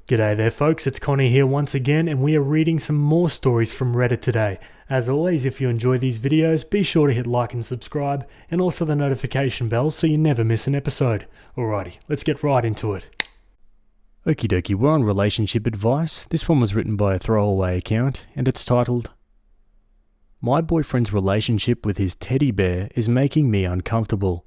G'day there folks, it's Connie here once again and we are reading some more stories from Reddit today. As always, if you enjoy these videos, be sure to hit like and subscribe and also the notification bell so you never miss an episode. Alrighty, let's get right into it. Okie dokie, we're on relationship advice. This one was written by a throwaway account and it's titled, "My boyfriend's relationship with his teddy bear is making me uncomfortable."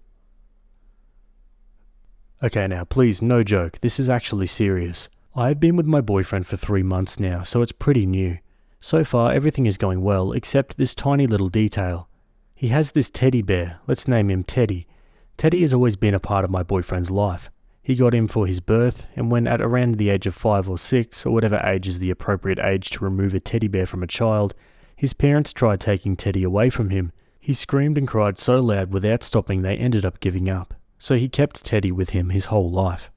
Okay now, please, no joke, this is actually serious. I've been with my boyfriend for 3 months now, so it's pretty new. So far, everything is going well, except this tiny little detail. He has this teddy bear, let's name him Teddy. Teddy has always been a part of my boyfriend's life. He got him for his birth, and when at around the age of 5 or 6, or whatever age is the appropriate age to remove a teddy bear from a child, his parents tried taking Teddy away from him. He screamed and cried so loud without stopping they ended up giving up. So he kept Teddy with him his whole life.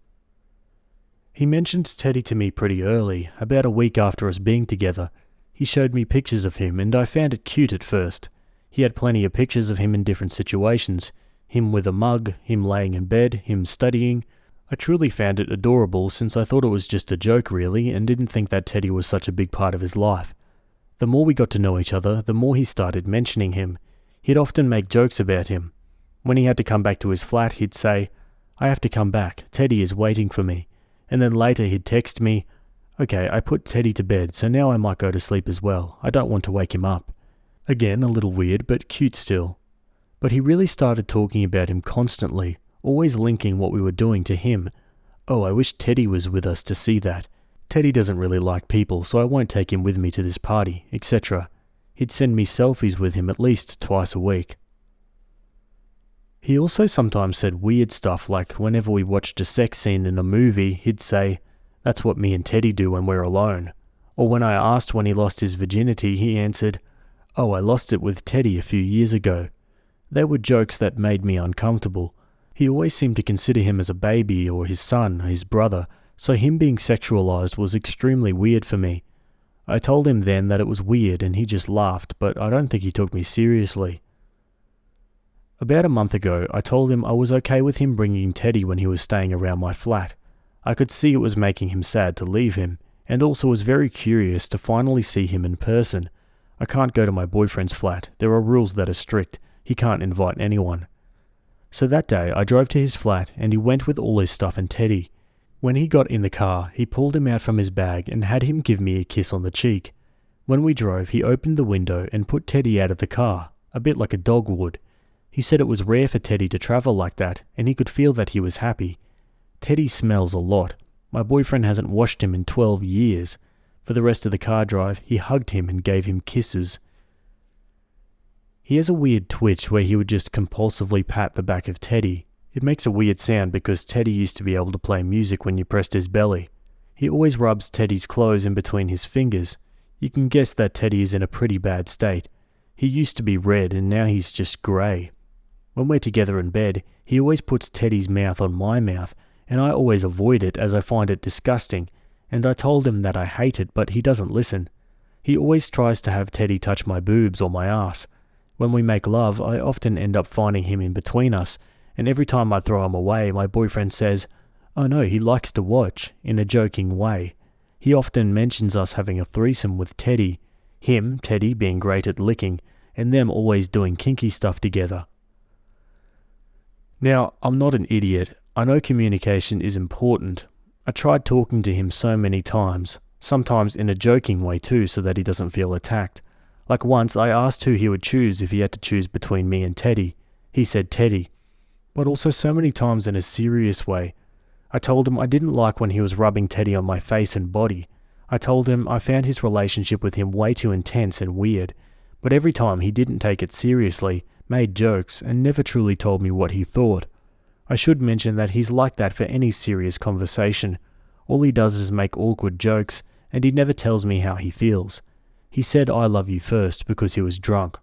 He mentioned Teddy to me pretty early, about a week after us being together. He showed me pictures of him and I found it cute at first. He had plenty of pictures of him in different situations. Him with a mug, him laying in bed, him studying. I truly found it adorable since I thought it was just a joke really and didn't think that Teddy was such a big part of his life. The more we got to know each other, the more he started mentioning him. He'd often make jokes about him. When he had to come back to his flat, he'd say, "I have to come back, Teddy is waiting for me." And then later he'd text me, "Okay, I put Teddy to bed, so now I might go to sleep as well. I don't want to wake him up." Again, a little weird, but cute still. But he really started talking about him constantly, always linking what we were doing to him. "Oh, I wish Teddy was with us to see that. Teddy doesn't really like people, so I won't take him with me to this party," etc. He'd send me selfies with him at least twice a week. He also sometimes said weird stuff like whenever we watched a sex scene in a movie, he'd say, "That's what me and Teddy do when we're alone." Or when I asked when he lost his virginity, he answered, "Oh, I lost it with Teddy a few years ago." They were jokes that made me uncomfortable. He always seemed to consider him as a baby or his son, his brother, so him being sexualized was extremely weird for me. I told him then that it was weird and he just laughed, but I don't think he took me seriously. About a month ago, I told him I was okay with him bringing Teddy when he was staying around my flat. I could see it was making him sad to leave him, and also was very curious to finally see him in person. I can't go to my boyfriend's flat, there are rules that are strict, he can't invite anyone. So that day, I drove to his flat and he went with all his stuff and Teddy. When he got in the car, he pulled him out from his bag and had him give me a kiss on the cheek. When we drove, he opened the window and put Teddy out of the car, a bit like a dog would. He said it was rare for Teddy to travel like that, and he could feel that he was happy. Teddy smells a lot. My boyfriend hasn't washed him in 12 years. For the rest of the car drive, he hugged him and gave him kisses. He has a weird twitch where he would just compulsively pat the back of Teddy. It makes a weird sound because Teddy used to be able to play music when you pressed his belly. He always rubs Teddy's clothes in between his fingers. You can guess that Teddy is in a pretty bad state. He used to be red and now he's just grey. When we're together in bed, he always puts Teddy's mouth on my mouth, and I always avoid it as I find it disgusting, and I told him that I hate it, but he doesn't listen. He always tries to have Teddy touch my boobs or my ass. When we make love, I often end up finding him in between us, and every time I throw him away, my boyfriend says, "Oh no, he likes to watch," in a joking way. He often mentions us having a threesome with Teddy, him, Teddy, being great at licking, and them always doing kinky stuff together. Now, I'm not an idiot. I know communication is important. I tried talking to him so many times, sometimes in a joking way too so that he doesn't feel attacked. Like once I asked who he would choose if he had to choose between me and Teddy. He said Teddy. But also so many times in a serious way. I told him I didn't like when he was rubbing Teddy on my face and body. I told him I found his relationship with him way too intense and weird. But every time he didn't take it seriously, made jokes, and never truly told me what he thought. I should mention that he's like that for any serious conversation. All he does is make awkward jokes, and he never tells me how he feels. He said "I love you" first because he was drunk.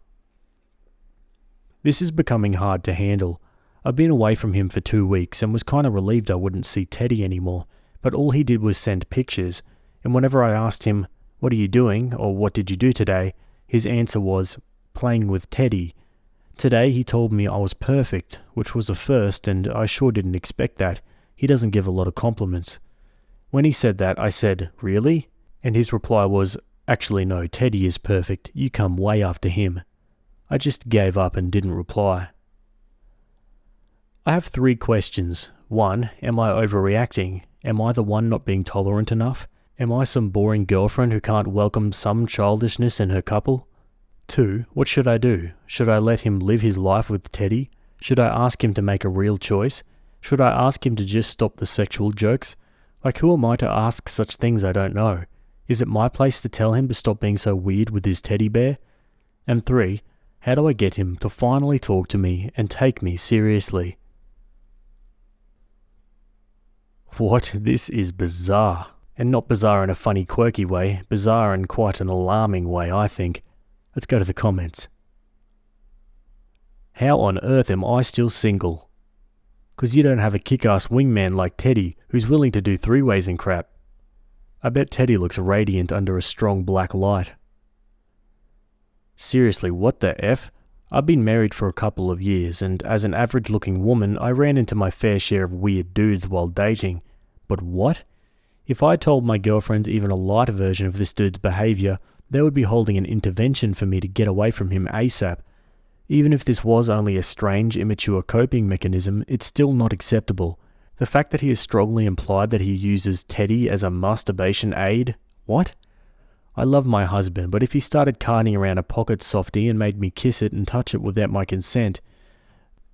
This is becoming hard to handle. I've been away from him for 2 weeks and was kind of relieved I wouldn't see Teddy anymore, but all he did was send pictures, and whenever I asked him, "What are you doing?" or "What did you do today?" his answer was, "Playing with Teddy." Today he told me I was perfect, which was a first, and I sure didn't expect that. He doesn't give a lot of compliments. When he said that, I said, "Really?" And his reply was, "Actually no, Teddy is perfect. You come way after him." I just gave up and didn't reply. I have 3 questions. 1. Am I overreacting? Am I the one not being tolerant enough? Am I some boring girlfriend who can't welcome some childishness in her couple? 2. What should I do? Should I let him live his life with Teddy? Should I ask him to make a real choice? Should I ask him to just stop the sexual jokes? Like, who am I to ask such things I don't know? Is it my place to tell him to stop being so weird with his teddy bear? And 3. How do I get him to finally talk to me and take me seriously? What? This is bizarre. And not bizarre in a funny, quirky way, bizarre in quite an alarming way, I think. Let's go to the comments. How on earth am I still single? 'Cause you don't have a kick-ass wingman like Teddy, who's willing to do 3-ways and crap. I bet Teddy looks radiant under a strong black light. Seriously, what the F? I've been married for a couple of years, and as an average-looking woman, I ran into my fair share of weird dudes while dating. But what? If I told my girlfriends even a lighter version of this dude's behaviour, they would be holding an intervention for me to get away from him ASAP. Even if this was only a strange, immature coping mechanism, it's still not acceptable. The fact that he has strongly implied that he uses Teddy as a masturbation aid? What? I love my husband, but if he started carting around a pocket softie and made me kiss it and touch it without my consent...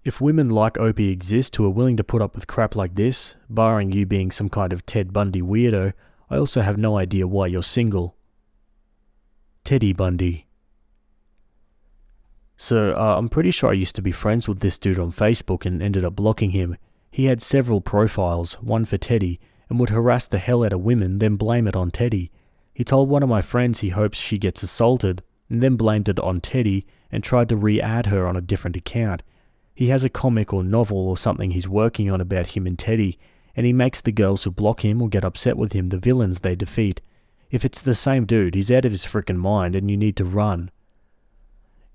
If women like Opie exist who are willing to put up with crap like this, barring you being some kind of Ted Bundy weirdo, I also have no idea why you're single. Teddy Bundy. So, I'm pretty sure I used to be friends with this dude on Facebook and ended up blocking him. He had several profiles, one for Teddy, and would harass the hell out of women, then blame it on Teddy. He told one of my friends he hopes she gets assaulted, and then blamed it on Teddy and tried to re-add her on a different account. He has a comic or novel or something he's working on about him and Teddy, and he makes the girls who block him or get upset with him the villains they defeat. If it's the same dude, he's out of his frickin' mind and you need to run.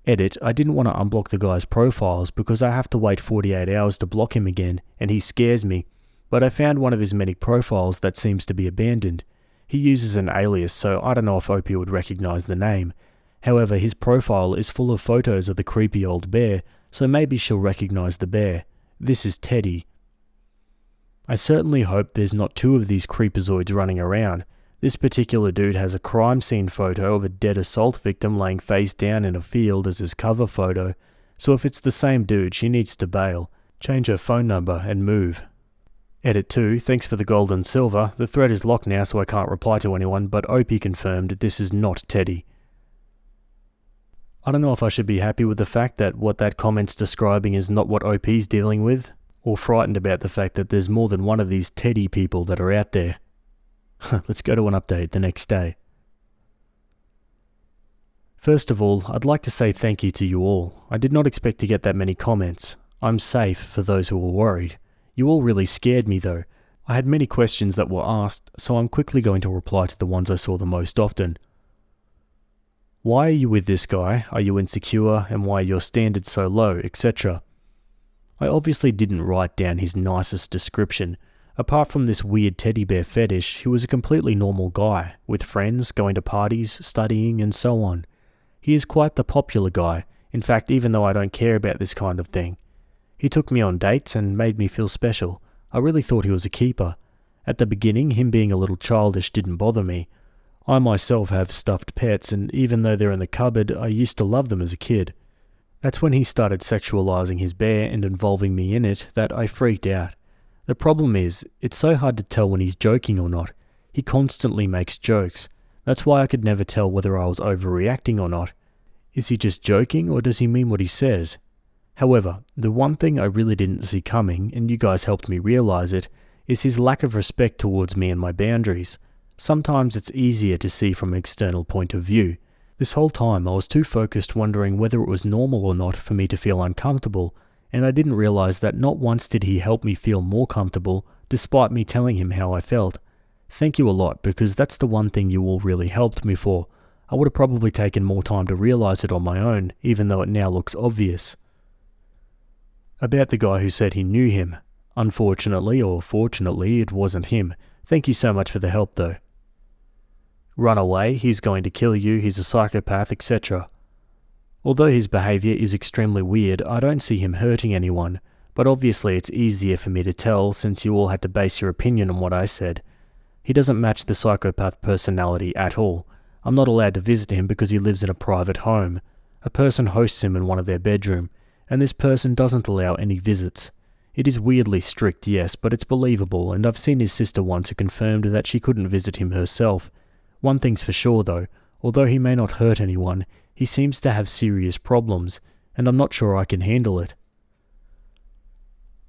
Edit, I didn't want to unblock the guy's profiles because I have to wait 48 hours to block him again, and he scares me, but I found one of his many profiles that seems to be abandoned. He uses an alias, so I don't know if Opie would recognize the name. However, his profile is full of photos of the creepy old bear, so maybe she'll recognize the bear. This is Teddy. I certainly hope there's not 2 of these creepazoids running around. This particular dude has a crime scene photo of a dead assault victim laying face down in a field as his cover photo, so if it's the same dude, she needs to bail, change her phone number and move. Edit 2, thanks for the gold and silver. The thread is locked now so I can't reply to anyone, but Opie confirmed this is not Teddy. I don't know if I should be happy with the fact that what that comment's describing is not what OP's dealing with, or frightened about the fact that there's more than one of these Teddy people that are out there. Let's go to an update the next day. First of all, I'd like to say thank you to you all. I did not expect to get that many comments. I'm safe for those who were worried. You all really scared me though. I had many questions that were asked, so I'm quickly going to reply to the ones I saw the most often. Why are you with this guy? Are you insecure? And why are your standards so low, etc.? I obviously didn't write down his nicest description. Apart from this weird teddy bear fetish, he was a completely normal guy, with friends, going to parties, studying, and so on. He is quite the popular guy, in fact even though I don't care about this kind of thing. He took me on dates and made me feel special. I really thought he was a keeper. At the beginning, him being a little childish didn't bother me. I myself have stuffed pets, and even though they're in the cupboard, I used to love them as a kid. That's when he started sexualizing his bear and involving me in it that I freaked out. The problem is, it's so hard to tell when he's joking or not. He constantly makes jokes. That's why I could never tell whether I was overreacting or not. Is he just joking, or does he mean what he says? However, the one thing I really didn't see coming, and you guys helped me realize it, is his lack of respect towards me and my boundaries. Sometimes it's easier to see from an external point of view. This whole time I was too focused wondering whether it was normal or not for me to feel uncomfortable, and I didn't realize that not once did he help me feel more comfortable, despite me telling him how I felt. Thank you a lot, because that's the one thing you all really helped me for. I would have probably taken more time to realize it on my own, even though it now looks obvious. About the guy who said he knew him. Unfortunately, or fortunately, it wasn't him. Thank you so much for the help though. Run away, he's going to kill you, he's a psychopath, etc. Although his behaviour is extremely weird, I don't see him hurting anyone, but obviously it's easier for me to tell since you all had to base your opinion on what I said. He doesn't match the psychopath personality at all. I'm not allowed to visit him because he lives in a private home. A person hosts him in one of their bedroom, and this person doesn't allow any visits. It is weirdly strict, yes, but it's believable, and I've seen his sister once who confirmed that she couldn't visit him herself. One thing's for sure though, although he may not hurt anyone, he seems to have serious problems, and I'm not sure I can handle it.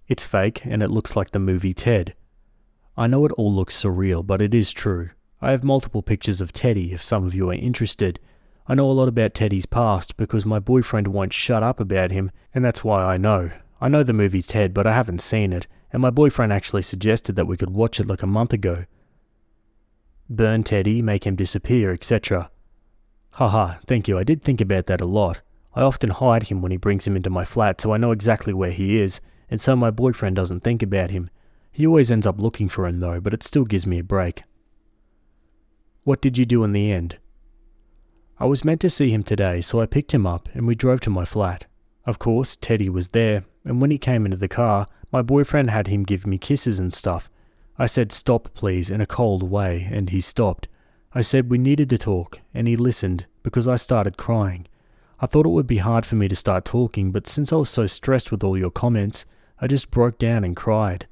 It's fake, and it looks like the movie Ted. I know it all looks surreal, but it is true. I have multiple pictures of Teddy if some of you are interested. I know a lot about Teddy's past because my boyfriend won't shut up about him, and that's why I know. I know the movie Ted, but I haven't seen it, and my boyfriend actually suggested that we could watch it like a month ago. Burn Teddy, make him disappear, etc. Haha, thank you, I did think about that a lot. I often hide him when he brings him into my flat so I know exactly where he is, and so my boyfriend doesn't think about him. He always ends up looking for him though, but it still gives me a break. What did you do in the end? I was meant to see him today, so I picked him up and we drove to my flat. Of course, Teddy was there, and when he came into the car, my boyfriend had him give me kisses and stuff. I said stop please in a cold way, and he stopped. I said we needed to talk, and he listened, because I started crying. I thought it would be hard for me to start talking, but since I was so stressed with all your comments, I just broke down and cried.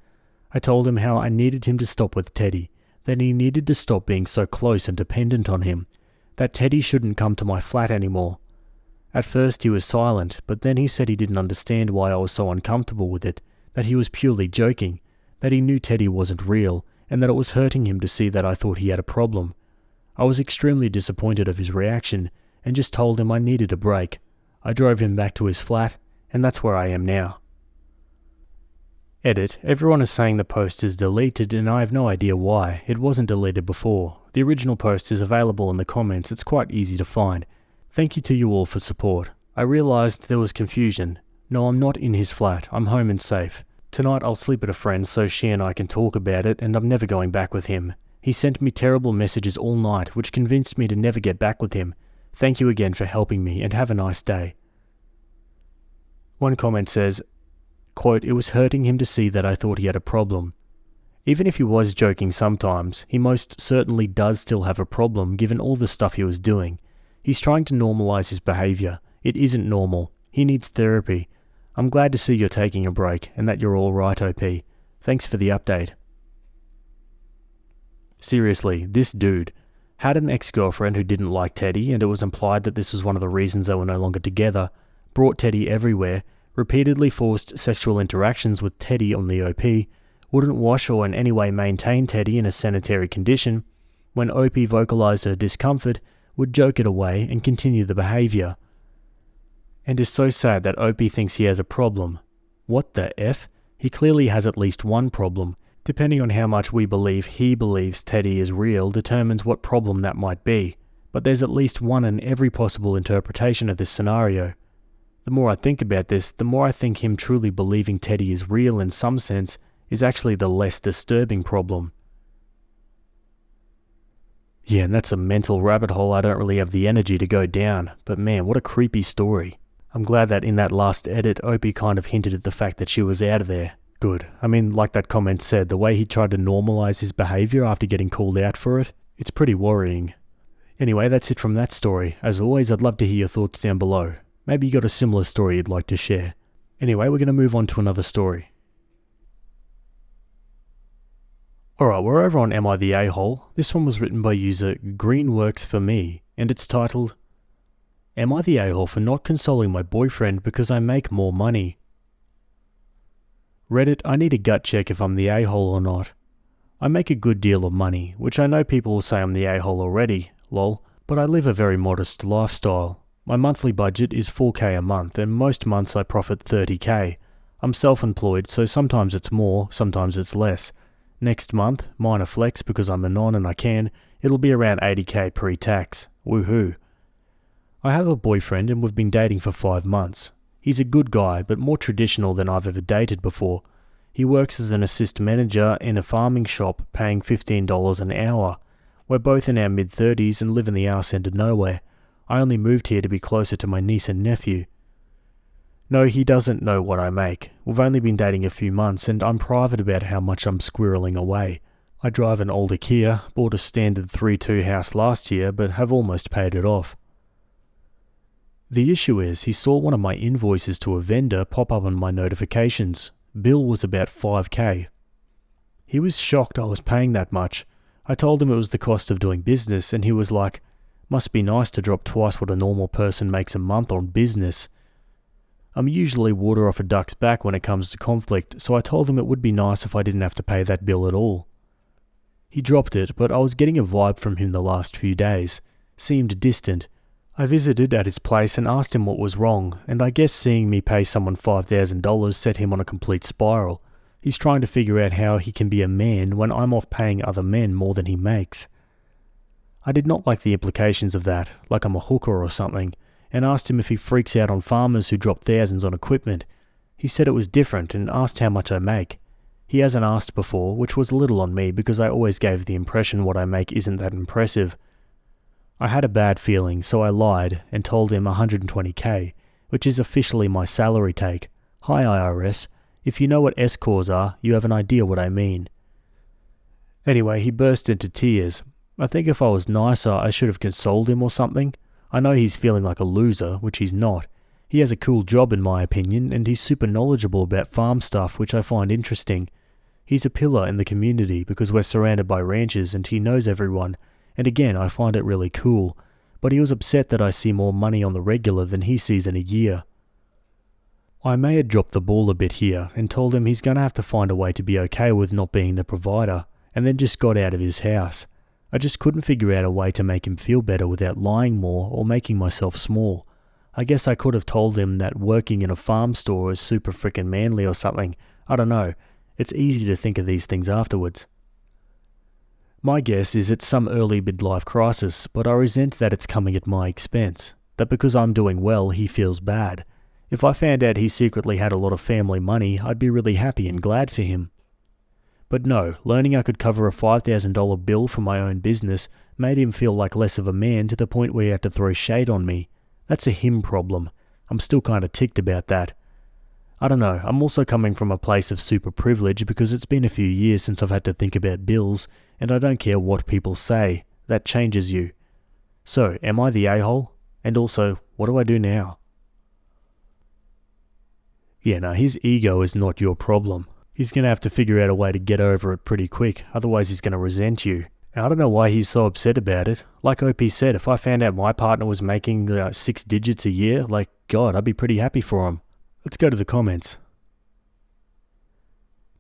I told him how I needed him to stop with Teddy, that he needed to stop being so close and dependent on him, that Teddy shouldn't come to my flat anymore. At first he was silent, but then he said he didn't understand why I was so uncomfortable with it, that he was purely joking, that he knew Teddy wasn't real, and that it was hurting him to see that I thought he had a problem. I was extremely disappointed of his reaction, and just told him I needed a break. I drove him back to his flat, and that's where I am now. Edit. Everyone is saying the post is deleted, and I have no idea why. It wasn't deleted before. The original post is available in the comments, it's quite easy to find. Thank you to you all for support. I realised there was confusion. No, I'm not in his flat, I'm home and safe. Tonight I'll sleep at a friend's so she and I can talk about it, and I'm never going back with him. He sent me terrible messages all night, which convinced me to never get back with him. Thank you again for helping me, and have a nice day. One comment says, quote, it was hurting him to see that I thought he had a problem. Even if he was joking sometimes, he most certainly does still have a problem given all the stuff he was doing. He's trying to normalize his behavior. It isn't normal. He needs therapy. I'm glad to see you're taking a break and that you're all right, OP. Thanks for the update. Seriously, this dude had an ex-girlfriend who didn't like Teddy, and it was implied that this was one of the reasons they were no longer together, brought Teddy everywhere, repeatedly forced sexual interactions with Teddy on the OP, wouldn't wash or in any way maintain Teddy in a sanitary condition, when OP vocalized her discomfort, would joke it away and continue the behavior. And is so sad that OP thinks he has a problem. What the F? He clearly has at least one problem. Depending on how much we believe he believes Teddy is real determines what problem that might be, but there's at least one in every possible interpretation of this scenario. The more I think about this, the more I think him truly believing Teddy is real in some sense is actually the less disturbing problem. Yeah, and that's a mental rabbit hole I don't really have the energy to go down, but man, what a creepy story. I'm glad that in that last edit, Opie kind of hinted at the fact that she was out of there. Good. I mean, like that comment said, the way he tried to normalize his behavior after getting called out for it, it's pretty worrying. Anyway, that's it from that story. As always, I'd love to hear your thoughts down below. Maybe you got a similar story you'd like to share. Anyway, we're going to move on to another story. Alright, we're over on Am I the A-Hole? This one was written by user GreenWorksForMe, and it's titled, Am I the A-Hole for not consoling my boyfriend because I make more money? Reddit, I need a gut check if I'm the a-hole or not. I make a good deal of money, which I know people will say I'm the a-hole already, lol, but I live a very modest lifestyle. My monthly budget is 4k a month, and most months I profit 30k. I'm self-employed, so sometimes it's more, sometimes it's less. Next month, minor flex because I'm a non and I can, it'll be around 80k pre-tax. Woohoo. I have a boyfriend and we've been dating for 5 months. He's a good guy, but more traditional than I've ever dated before. He works as an assist manager in a farming shop paying $15 an hour. We're both in our mid-30s and live in the arse end of nowhere. I only moved here to be closer to my niece and nephew. No, he doesn't know what I make. We've only been dating a few months and I'm private about how much I'm squirreling away. I drive an older Kia, bought a standard 3.2 house last year but have almost paid it off. The issue is he saw one of my invoices to a vendor pop up on my notifications. Bill was about $5,000. He was shocked I was paying that much. I told him it was the cost of doing business and he was like, must be nice to drop twice what a normal person makes a month on business. I'm usually water off a duck's back when it comes to conflict, so I told him it would be nice if I didn't have to pay that bill at all. He dropped it, but I was getting a vibe from him the last few days. Seemed distant. I visited at his place and asked him what was wrong, and I guess seeing me pay someone $5,000 set him on a complete spiral. He's trying to figure out how he can be a man when I'm off paying other men more than he makes. I did not like the implications of that, like I'm a hooker or something, and asked him if he freaks out on farmers who drop thousands on equipment. He said it was different and asked how much I make. He hasn't asked before, which was a little on me because I always gave the impression what I make isn't that impressive. I had a bad feeling, so I lied and told him $120,000, which is officially my salary take. Hi IRS, if you know what S-Corps are, you have an idea what I mean. Anyway, he burst into tears. I think if I was nicer, I should have consoled him or something. I know he's feeling like a loser, which he's not. He has a cool job in my opinion, and he's super knowledgeable about farm stuff, which I find interesting. He's a pillar in the community because we're surrounded by ranchers and he knows everyone, and again I find it really cool, but he was upset that I see more money on the regular than he sees in a year. I may have dropped the ball a bit here and told him he's going to have to find a way to be okay with not being the provider, and then just got out of his house. I just couldn't figure out a way to make him feel better without lying more or making myself small. I guess I could have told him that working in a farm store is super frickin' manly or something. I don't know. It's easy to think of these things afterwards. My guess is it's some early midlife crisis, but I resent that it's coming at my expense. That because I'm doing well, he feels bad. If I found out he secretly had a lot of family money, I'd be really happy and glad for him. But no, learning I could cover a $5,000 bill for my own business made him feel like less of a man to the point where he had to throw shade on me. That's a him problem. I'm still kinda ticked about that. I don't know, I'm also coming from a place of super privilege because it's been a few years since I've had to think about bills, and I don't care what people say. That changes you. So, am I the a-hole? And also, what do I do now? Yeah, no, his ego is not your problem. He's going to have to figure out a way to get over it pretty quick, otherwise he's going to resent you. And I don't know why he's so upset about it. Like OP said, if I found out my partner was making 6 digits a year, like, God, I'd be pretty happy for him. Let's go to the comments.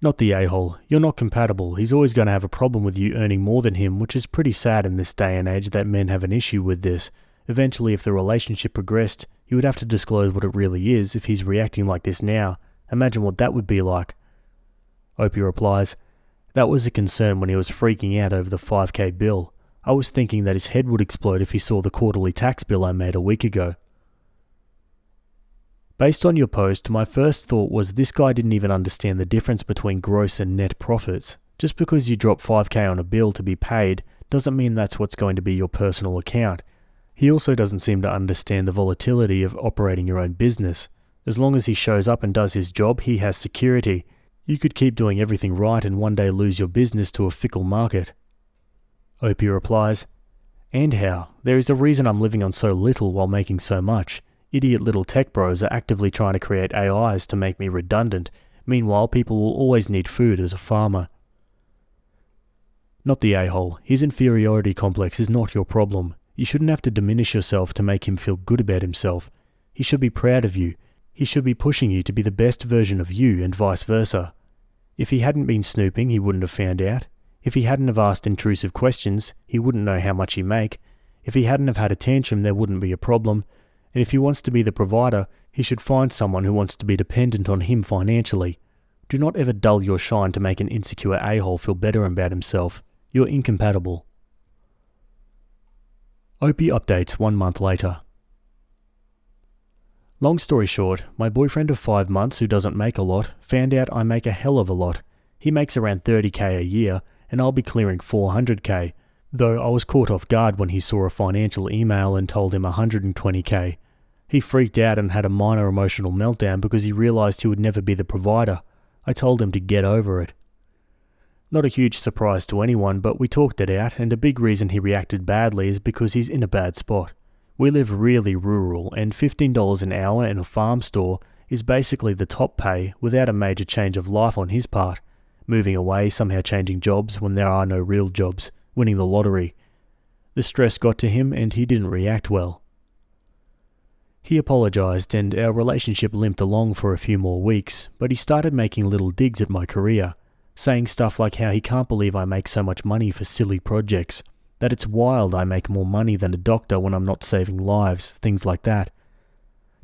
Not the a-hole. You're not compatible. He's always going to have a problem with you earning more than him, which is pretty sad in this day and age that men have an issue with this. Eventually, if the relationship progressed, you would have to disclose what it really is if he's reacting like this now. Imagine what that would be like. Opie replies, that was a concern when he was freaking out over the $5,000 bill. I was thinking that his head would explode if he saw the quarterly tax bill I made a week ago. Based on your post, my first thought was this guy didn't even understand the difference between gross and net profits. Just because you drop $5,000 on a bill to be paid doesn't mean that's what's going to be your personal account. He also doesn't seem to understand the volatility of operating your own business. As long as he shows up and does his job, he has security. You could keep doing everything right and one day lose your business to a fickle market. Opie replies, and how? There is a reason I'm living on so little while making so much. Idiot little tech bros are actively trying to create AIs to make me redundant. Meanwhile, people will always need food as a farmer. Not the a-hole. His inferiority complex is not your problem. You shouldn't have to diminish yourself to make him feel good about himself. He should be proud of you. He should be pushing you to be the best version of you and vice versa. If he hadn't been snooping, he wouldn't have found out. If he hadn't have asked intrusive questions, he wouldn't know how much you make. If he hadn't have had a tantrum, there wouldn't be a problem. And if he wants to be the provider, he should find someone who wants to be dependent on him financially. Do not ever dull your shine to make an insecure a-hole feel better about himself. You're incompatible. Opie updates 1 month later. Long story short, my boyfriend of 5 months who doesn't make a lot found out I make a hell of a lot. He makes around 30k a year, and I'll be clearing 400k, though I was caught off guard when he saw a financial email and told him 120k. He freaked out and had a minor emotional meltdown because he realised he would never be the provider. I told him to get over it. Not a huge surprise to anyone, but we talked it out, and a big reason he reacted badly is because he's in a bad spot. We live really rural, and $15 an hour in a farm store is basically the top pay without a major change of life on his part. Moving away, somehow changing jobs when there are no real jobs, winning the lottery. The stress got to him and he didn't react well. He apologised and our relationship limped along for a few more weeks, but he started making little digs at my career, saying stuff like how he can't believe I make so much money for silly projects, that it's wild I make more money than a doctor when I'm not saving lives, things like that.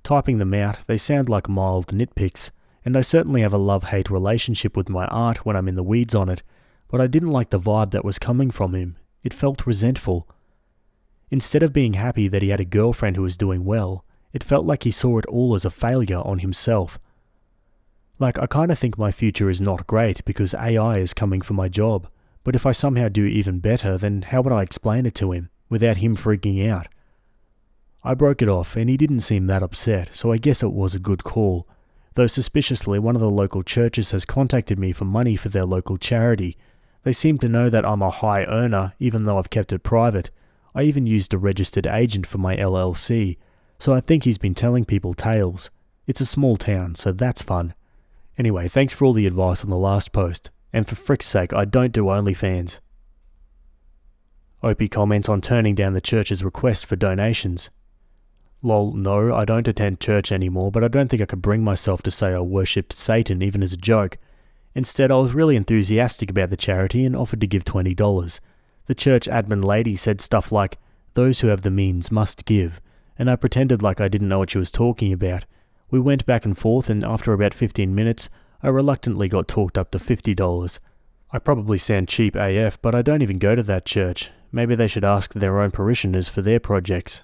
Typing them out, they sound like mild nitpicks, and I certainly have a love-hate relationship with my art when I'm in the weeds on it, but I didn't like the vibe that was coming from him. It felt resentful. Instead of being happy that he had a girlfriend who was doing well, it felt like he saw it all as a failure on himself. Like, I kind of think my future is not great because AI is coming for my job, but if I somehow do even better, then how would I explain it to him, without him freaking out? I broke it off, and he didn't seem that upset, so I guess it was a good call. Though suspiciously, one of the local churches has contacted me for money for their local charity. They seem to know that I'm a high earner, even though I've kept it private. I even used a registered agent for my LLC, so I think he's been telling people tales. It's a small town, so that's fun. Anyway, thanks for all the advice on the last post. And for frick's sake, I don't do OnlyFans. Opie comments on turning down the church's request for donations. Lol, no, I don't attend church anymore, but I don't think I could bring myself to say I worshipped Satan even as a joke. Instead, I was really enthusiastic about the charity and offered to give $20. The church admin lady said stuff like, "Those who have the means must give," and I pretended like I didn't know what she was talking about. We went back and forth, and after about 15 minutes, I reluctantly got talked up to $50. I probably sound cheap AF, but I don't even go to that church. Maybe they should ask their own parishioners for their projects.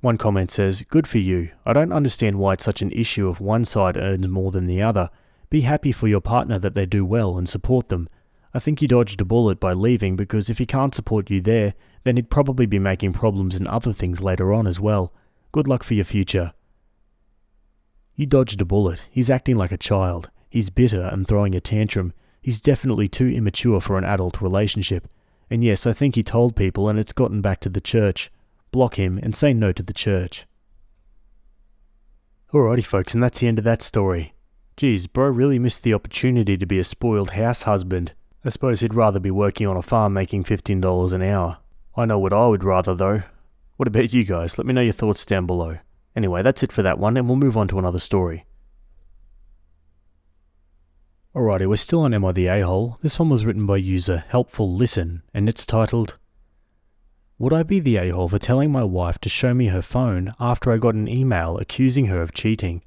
One comment says, "Good for you. I don't understand why it's such an issue if one side earns more than the other. Be happy for your partner that they do well and support them. I think you dodged a bullet by leaving because if he can't support you there, then he'd probably be making problems in other things later on as well. Good luck for your future." You dodged a bullet. He's acting like a child. He's bitter and throwing a tantrum. He's definitely too immature for an adult relationship. And yes, I think he told people and it's gotten back to the church. Block him and say no to the church. Alrighty folks, and that's the end of that story. Geez, bro really missed the opportunity to be a spoiled house husband. I suppose he'd rather be working on a farm making $15 an hour. I know what I would rather though. What about you guys? Let me know your thoughts down below. Anyway, that's it for that one, and we'll move on to another story. Alrighty, we're still on Am I the A-hole? This one was written by user Helpful Listen, and it's titled, "Would I be the a-hole for telling my wife to show me her phone after I got an email accusing her of cheating?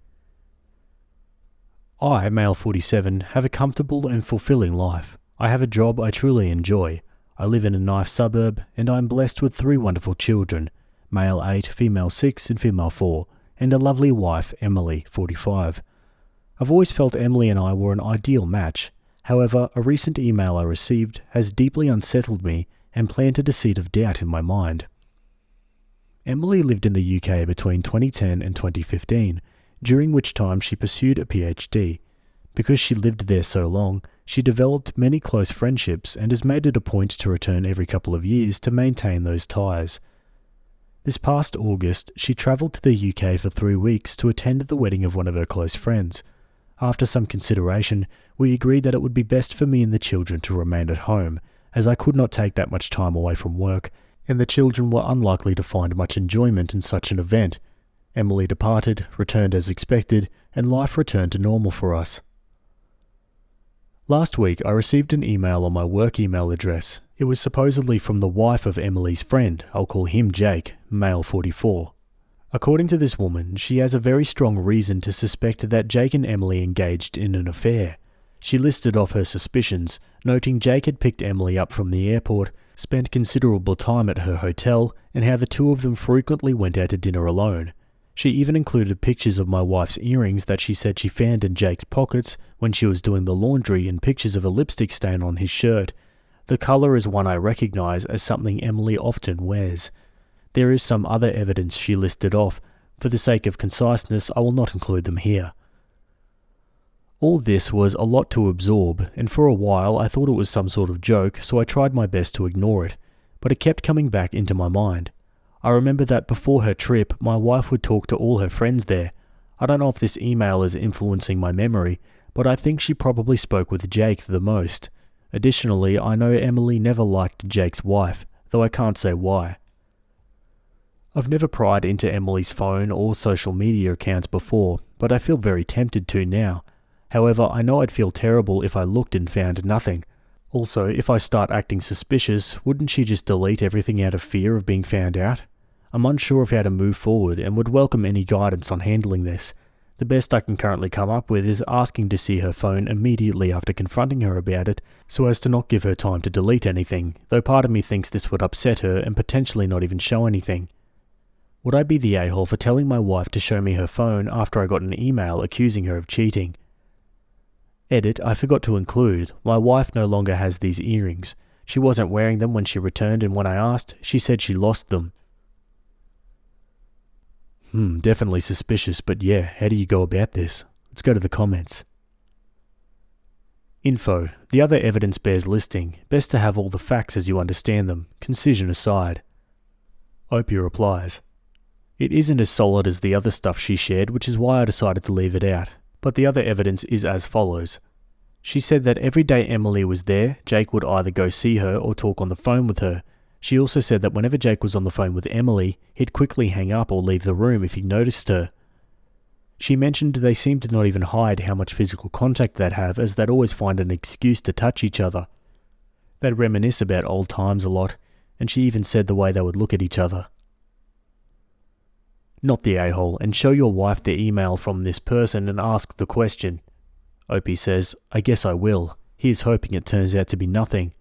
I, male 47, have a comfortable and fulfilling life. I have a job I truly enjoy. I live in a nice suburb, and I am blessed with 3 wonderful children, male 8, female 6, and female 4, and a lovely wife, Emily, 45. I've always felt Emily and I were an ideal match. However, a recent email I received has deeply unsettled me and planted a seed of doubt in my mind. Emily lived in the UK between 2010 and 2015, during which time she pursued a PhD. Because she lived there so long, she developed many close friendships and has made it a point to return every couple of years to maintain those ties. This past August, she travelled to the UK for 3 weeks to attend the wedding of one of her close friends. After some consideration, we agreed that it would be best for me and the children to remain at home, as I could not take that much time away from work, and the children were unlikely to find much enjoyment in such an event. Emily departed, returned as expected, and life returned to normal for us. Last week, I received an email on my work email address. It was supposedly from the wife of Emily's friend. I'll call him Jake, male 44. According to this woman, she has a very strong reason to suspect that Jake and Emily engaged in an affair. She listed off her suspicions, noting Jake had picked Emily up from the airport, spent considerable time at her hotel, and how the two of them frequently went out to dinner alone. She even included pictures of my wife's earrings that she said she found in Jake's pockets when she was doing the laundry and pictures of a lipstick stain on his shirt. The colour is one I recognise as something Emily often wears. There is some other evidence she listed off. For the sake of conciseness, I will not include them here. All this was a lot to absorb, and for a while I thought it was some sort of joke, so I tried my best to ignore it, but it kept coming back into my mind. I remember that before her trip, my wife would talk to all her friends there. I don't know if this email is influencing my memory, but I think she probably spoke with Jake the most. Additionally, I know Emily never liked Jake's wife, though I can't say why. I've never pried into Emily's phone or social media accounts before, but I feel very tempted to now. However, I know I'd feel terrible if I looked and found nothing. Also, if I start acting suspicious, wouldn't she just delete everything out of fear of being found out? I'm unsure of how to move forward and would welcome any guidance on handling this. The best I can currently come up with is asking to see her phone immediately after confronting her about it, so as to not give her time to delete anything, though part of me thinks this would upset her and potentially not even show anything. Would I be the a-hole for telling my wife to show me her phone after I got an email accusing her of cheating? Edit, I forgot to include, my wife no longer has these earrings. She wasn't wearing them when she returned, and when I asked, she said she lost them. Definitely suspicious, but yeah, how do you go about this? Let's go to the comments. Info. The other evidence bears listing. Best to have all the facts as you understand them, concision aside. Opie replies, it isn't as solid as the other stuff she shared, which is why I decided to leave it out. But the other evidence is as follows. She said that every day Emily was there, Jake would either go see her or talk on the phone with her. She also said that whenever Jake was on the phone with Emily, he'd quickly hang up or leave the room if he noticed her. She mentioned they seemed to not even hide how much physical contact they'd have, as they'd always find an excuse to touch each other. They'd reminisce about old times a lot, and she even said the way they would look at each other. Not the a-hole, and show your wife the email from this person and ask the question. Opie says, I guess I will. Here's hoping it turns out to be nothing.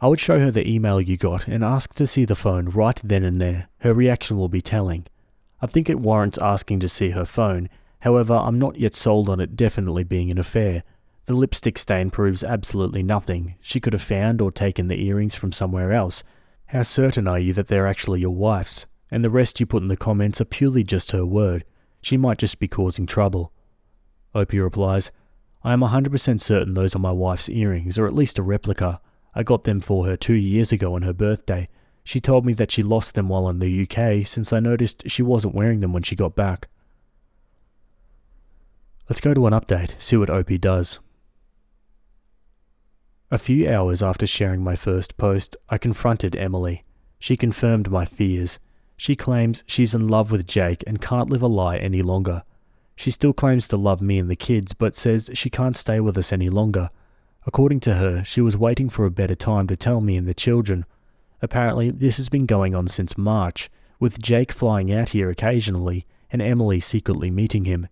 I would show her the email you got and ask to see the phone right then and there. Her reaction will be telling. I think it warrants asking to see her phone, however I'm not yet sold on it definitely being an affair. The lipstick stain proves absolutely nothing. She could have found or taken the earrings from somewhere else. How certain are you that they're actually your wife's? And the rest you put in the comments are purely just her word. She might just be causing trouble. Opie replies, I am 100% certain those are my wife's earrings, or at least a replica. I got them for her 2 years ago on her birthday. She told me that she lost them while in the UK, since I noticed she wasn't wearing them when she got back. Let's go to an update, see what Opie does. A few hours after sharing my first post, I confronted Emily. She confirmed my fears. She claims she's in love with Jake and can't live a lie any longer. She still claims to love me and the kids, but says she can't stay with us any longer. According to her, she was waiting for a better time to tell me and the children. Apparently, this has been going on since March, with Jake flying out here occasionally and Emily secretly meeting him.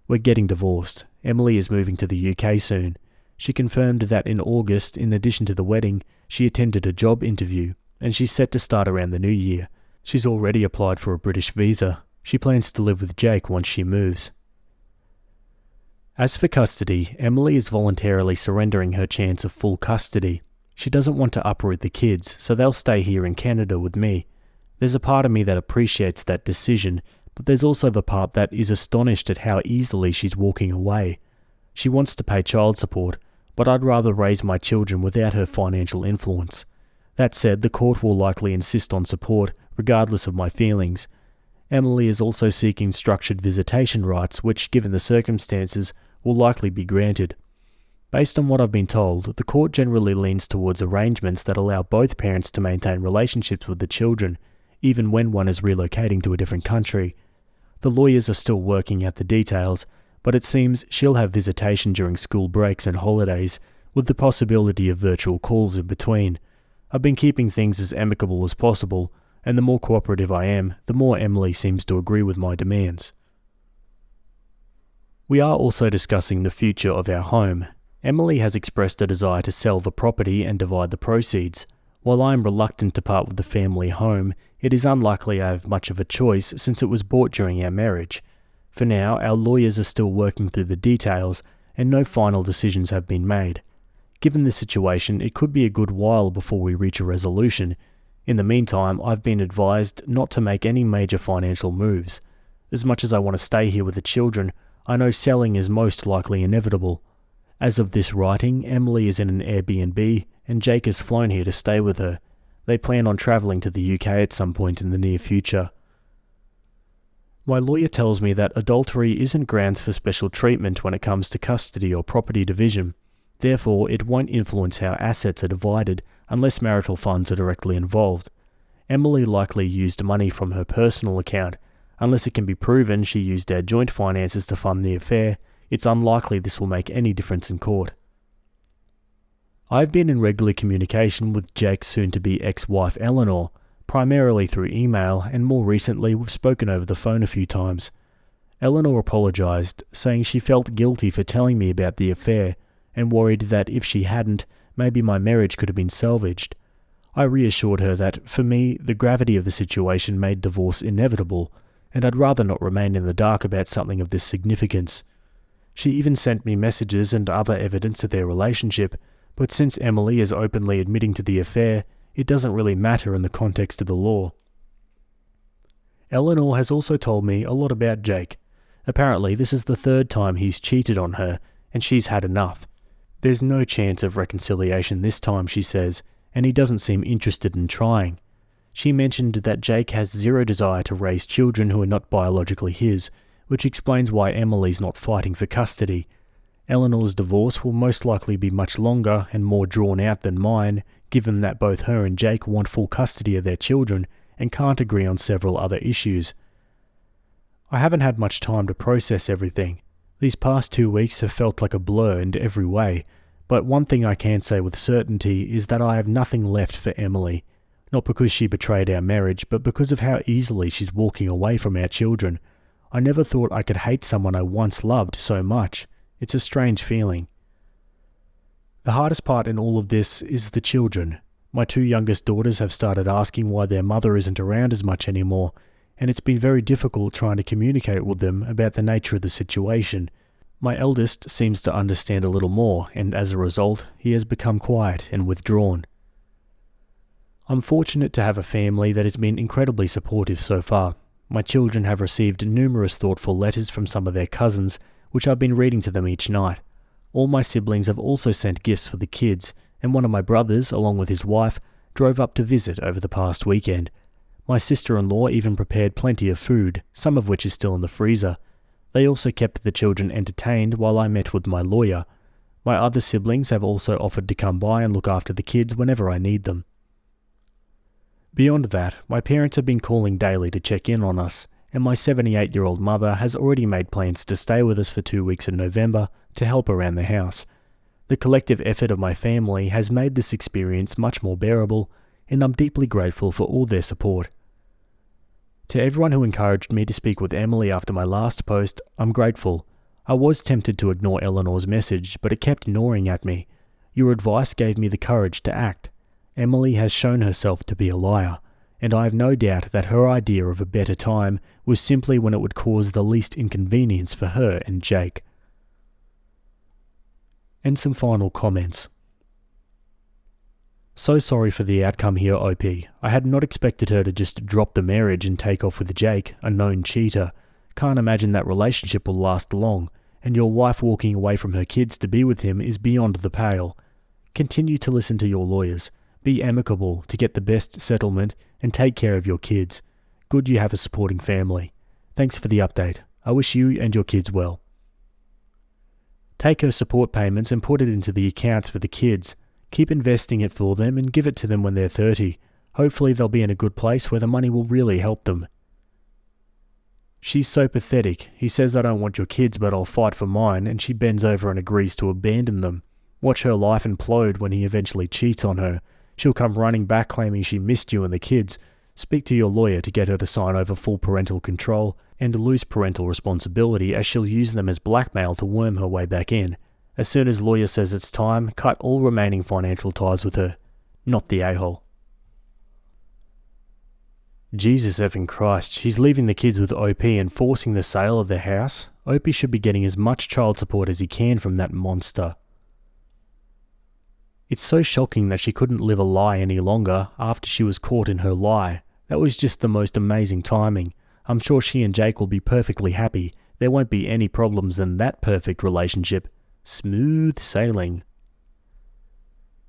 We're getting divorced. Emily is moving to the UK soon. She confirmed that in August, in addition to the wedding, she attended a job interview, and she's set to start around the new year. She's already applied for a British visa. She plans to live with Jake once she moves. As for custody, Emily is voluntarily surrendering her chance of full custody. She doesn't want to uproot the kids, so they'll stay here in Canada with me. There's a part of me that appreciates that decision, but there's also the part that is astonished at how easily she's walking away. She wants to pay child support, but I'd rather raise my children without her financial influence. That said, the court will likely insist on support, regardless of my feelings. Emily is also seeking structured visitation rights, which, given the circumstances, will likely be granted. Based on what I've been told, the court generally leans towards arrangements that allow both parents to maintain relationships with the children, even when one is relocating to a different country. The lawyers are still working out the details, but it seems she'll have visitation during school breaks and holidays, with the possibility of virtual calls in between. I've been keeping things as amicable as possible, and the more cooperative I am, the more Emily seems to agree with my demands. We are also discussing the future of our home. Emily has expressed a desire to sell the property and divide the proceeds. While I am reluctant to part with the family home, It is unlikely I have much of a choice since it was bought during our marriage. For now, our lawyers are still working through the details and no final decisions have been made. Given the situation, it could be a good while before we reach a resolution. In the meantime, I've been advised not to make any major financial moves. As much as I want to stay here with the children, I know selling is most likely inevitable. As of this writing, Emily is in an Airbnb and Jake has flown here to stay with her. They plan on travelling to the UK at some point in the near future. My lawyer tells me that adultery isn't grounds for special treatment when it comes to custody or property division. Therefore, it won't influence how assets are divided unless marital funds are directly involved. Emily likely used money from her personal account. Unless it can be proven she used our joint finances to fund the affair, it's unlikely this will make any difference in court. I've been in regular communication with Jake's soon-to-be ex-wife Eleanor, primarily through email, and more recently we've spoken over the phone a few times. Eleanor apologised, saying she felt guilty for telling me about the affair, and worried that if she hadn't, maybe my marriage could have been salvaged. I reassured her that, for me, the gravity of the situation made divorce inevitable, and I'd rather not remain in the dark about something of this significance. She even sent me messages and other evidence of their relationship, but since Emily is openly admitting to the affair, it doesn't really matter in the context of the law. Eleanor has also told me a lot about Jake. Apparently, this is the third time he's cheated on her, and she's had enough. There's no chance of reconciliation this time, she says, and he doesn't seem interested in trying. She mentioned that Jake has zero desire to raise children who are not biologically his, which explains why Emily's not fighting for custody. Eleanor's divorce will most likely be much longer and more drawn out than mine, given that both her and Jake want full custody of their children and can't agree on several other issues. I haven't had much time to process everything. These past 2 weeks have felt like a blur in every way, but one thing I can say with certainty is that I have nothing left for Emily. Not because she betrayed our marriage, but because of how easily she's walking away from our children. I never thought I could hate someone I once loved so much. It's a strange feeling. The hardest part in all of this is the children. My 2 youngest daughters have started asking why their mother isn't around as much anymore, and it's been very difficult trying to communicate with them about the nature of the situation. My eldest seems to understand a little more, and as a result, he has become quiet and withdrawn. I'm fortunate to have a family that has been incredibly supportive so far. My children have received numerous thoughtful letters from some of their cousins, which I've been reading to them each night. All my siblings have also sent gifts for the kids, and one of my brothers, along with his wife, drove up to visit over the past weekend. My sister-in-law even prepared plenty of food, some of which is still in the freezer. They also kept the children entertained while I met with my lawyer. My other siblings have also offered to come by and look after the kids whenever I need them. Beyond that, my parents have been calling daily to check in on us, and my 78-year-old mother has already made plans to stay with us for 2 weeks in November to help around the house. The collective effort of my family has made this experience much more bearable, and I'm deeply grateful for all their support. To everyone who encouraged me to speak with Emily after my last post, I'm grateful. I was tempted to ignore Eleanor's message, but it kept gnawing at me. Your advice gave me the courage to act. Emily has shown herself to be a liar, and I have no doubt that her idea of a better time was simply when it would cause the least inconvenience for her and Jake. And some final comments. So sorry for the outcome here, OP. I had not expected her to just drop the marriage and take off with Jake, a known cheater. Can't imagine that relationship will last long, and your wife walking away from her kids to be with him is beyond the pale. Continue to listen to your lawyers. Be amicable to get the best settlement and take care of your kids. Good you have a supporting family. Thanks for the update. I wish you and your kids well. Take her support payments and put it into the accounts for the kids. Keep investing it for them and give it to them when they're 30. Hopefully they'll be in a good place where the money will really help them. She's so pathetic. He says I don't want your kids but I'll fight for mine, and she bends over and agrees to abandon them. Watch her life implode when he eventually cheats on her. She'll come running back claiming she missed you and the kids. Speak to your lawyer to get her to sign over full parental control and loose parental responsibility, as she'll use them as blackmail to worm her way back in. As soon as lawyer says it's time, cut all remaining financial ties with her. Not the a-hole. Jesus effing Christ, she's leaving the kids with OP and forcing the sale of their house. OP should be getting as much child support as he can from that monster. It's so shocking that she couldn't live a lie any longer after she was caught in her lie. That was just the most amazing timing. I'm sure she and Jake will be perfectly happy. There won't be any problems in that perfect relationship. Smooth sailing.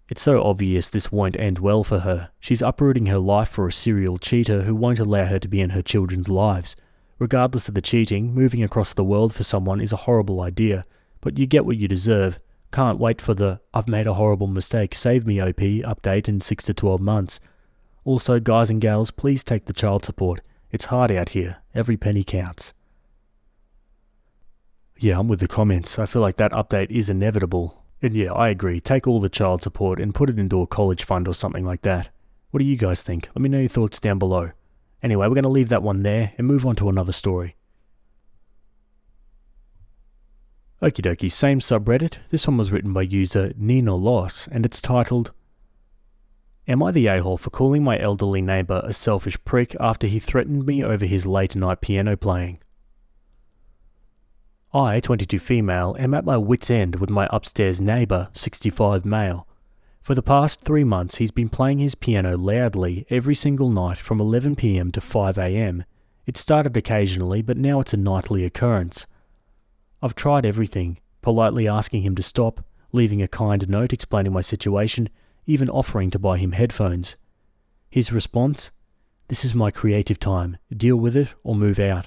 It's so obvious this won't end well for her. She's uprooting her life for a serial cheater who won't allow her to be in her children's lives. Regardless of the cheating, moving across the world for someone is a horrible idea, but you get what you deserve. Can't wait for the "I've made a horrible mistake, save me OP" update in 6 to 12 months. Also, guys and gals, please take the child support. It's hard out here. Every penny counts. Yeah, I'm with the comments. I feel like that update is inevitable. And yeah, I agree. Take all the child support and put it into a college fund or something like that. What do you guys think? Let me know your thoughts down below. Anyway, we're going to leave that one there and move on to another story. Okie dokie, same subreddit. This one was written by user Nina Loss and it's titled, "Am I the a-hole for calling my elderly neighbour a selfish prick after he threatened me over his late night piano playing? I, 22 female, am at my wit's end with my upstairs neighbour, 65 male. For the past 3 months he's been playing his piano loudly every single night from 11 PM to 5 AM. It started occasionally, but now it's a nightly occurrence. I've tried everything, politely asking him to stop, leaving a kind note explaining my situation, even offering to buy him headphones. His response? This is my creative time, deal with it or move out.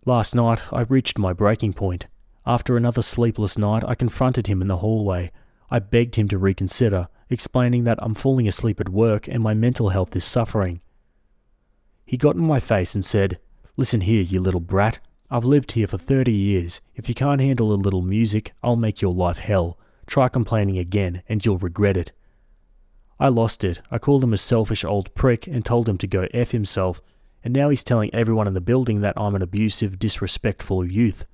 Last night, I reached my breaking point. After another sleepless night, I confronted him in the hallway. I begged him to reconsider, explaining that I'm falling asleep at work and my mental health is suffering. He got in my face and said, "Listen here, you little brat. I've lived here for 30 years. If you can't handle a little music, I'll make your life hell. Try complaining again, and you'll regret it." I lost it. I called him a selfish old prick and told him to go F himself, and now he's telling everyone in the building that I'm an abusive, disrespectful youth.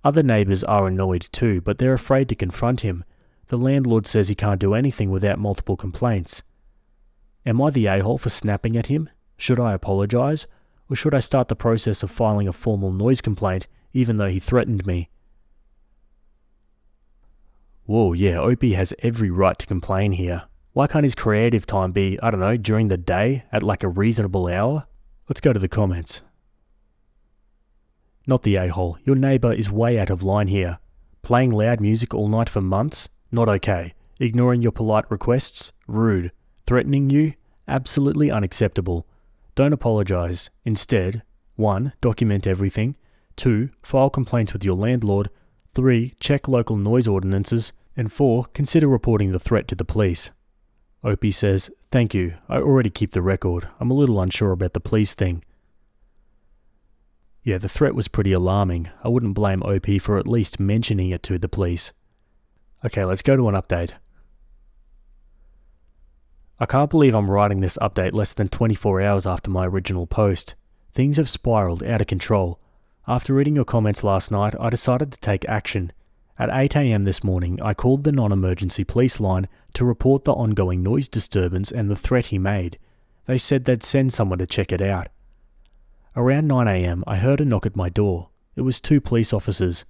Other neighbours are annoyed too, but they're afraid to confront him. The landlord says he can't do anything without multiple complaints. Am I the a-hole for snapping at him? Should I apologise? Or should I start the process of filing a formal noise complaint, even though he threatened me? Whoa, yeah, OP has every right to complain here. Why can't his creative time be, I don't know, during the day, at like a reasonable hour? Let's go to the comments. Not the a-hole. Your neighbour is way out of line here. Playing loud music all night for months? Not okay. Ignoring your polite requests? Rude. Threatening you? Absolutely unacceptable. Don't apologise. Instead, 1. Document everything. 2. File complaints with your landlord. 3. Check local noise ordinances. And 4. Consider reporting the threat to the police. OP says, "Thank you. I already keep the record. I'm a little unsure about the police thing." Yeah, the threat was pretty alarming. I wouldn't blame OP for at least mentioning it to the police. Okay, let's go to an update. I can't believe I'm writing this update less than 24 hours after my original post. Things have spiraled out of control. After reading your comments last night, I decided to take action. At 8 AM this morning, I called the non-emergency police line to report the ongoing noise disturbance and the threat he made. They said they'd send someone to check it out. Around 9 AM, I heard a knock at my door. It was 2 police officers.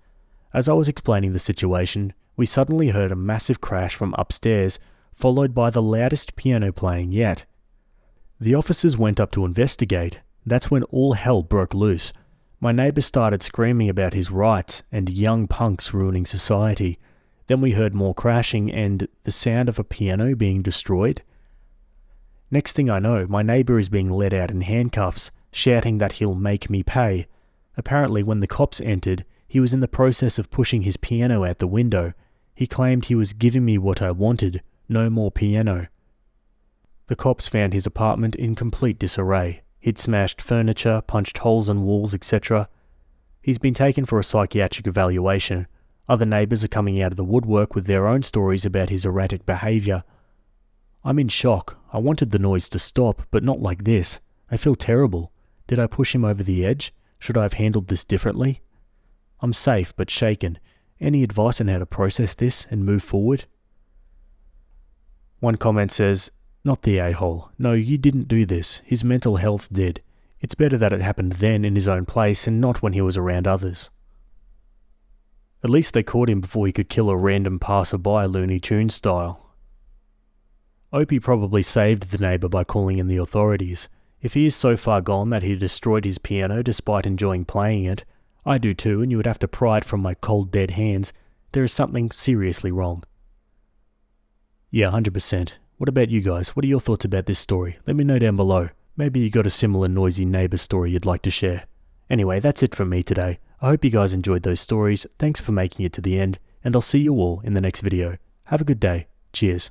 As I was explaining the situation, we suddenly heard a massive crash from upstairs, followed by the loudest piano playing yet. The officers went up to investigate. That's when all hell broke loose. My neighbour started screaming about his rights and young punks ruining society. Then we heard more crashing and the sound of a piano being destroyed. Next thing I know, my neighbour is being led out in handcuffs, shouting that he'll make me pay. Apparently, when the cops entered, he was in the process of pushing his piano out the window. He claimed he was giving me what I wanted, no more piano. The cops found his apartment in complete disarray. He'd smashed furniture, punched holes in walls, etc. He's been taken for a psychiatric evaluation. Other neighbours are coming out of the woodwork with their own stories about his erratic behaviour. I'm in shock. I wanted the noise to stop, but not like this. I feel terrible. Did I push him over the edge? Should I have handled this differently? I'm safe but shaken. Any advice on how to process this and move forward? One comment says, Not the a-hole. No, you didn't do this. His mental health did. It's better that it happened then in his own place and not when he was around others. At least they caught him before he could kill a random passerby Looney Tunes style. Opie probably saved the neighbour by calling in the authorities. If he is so far gone that he destroyed his piano despite enjoying playing it, I do too, and you would have to pry it from my cold dead hands, there is something seriously wrong. Yeah, 100%. What about you guys? What are your thoughts about this story? Let me know down below. Maybe you got a similar noisy neighbour story you'd like to share. Anyway, that's it from me today. I hope you guys enjoyed those stories. Thanks for making it to the end, and I'll see you all in the next video. Have a good day. Cheers.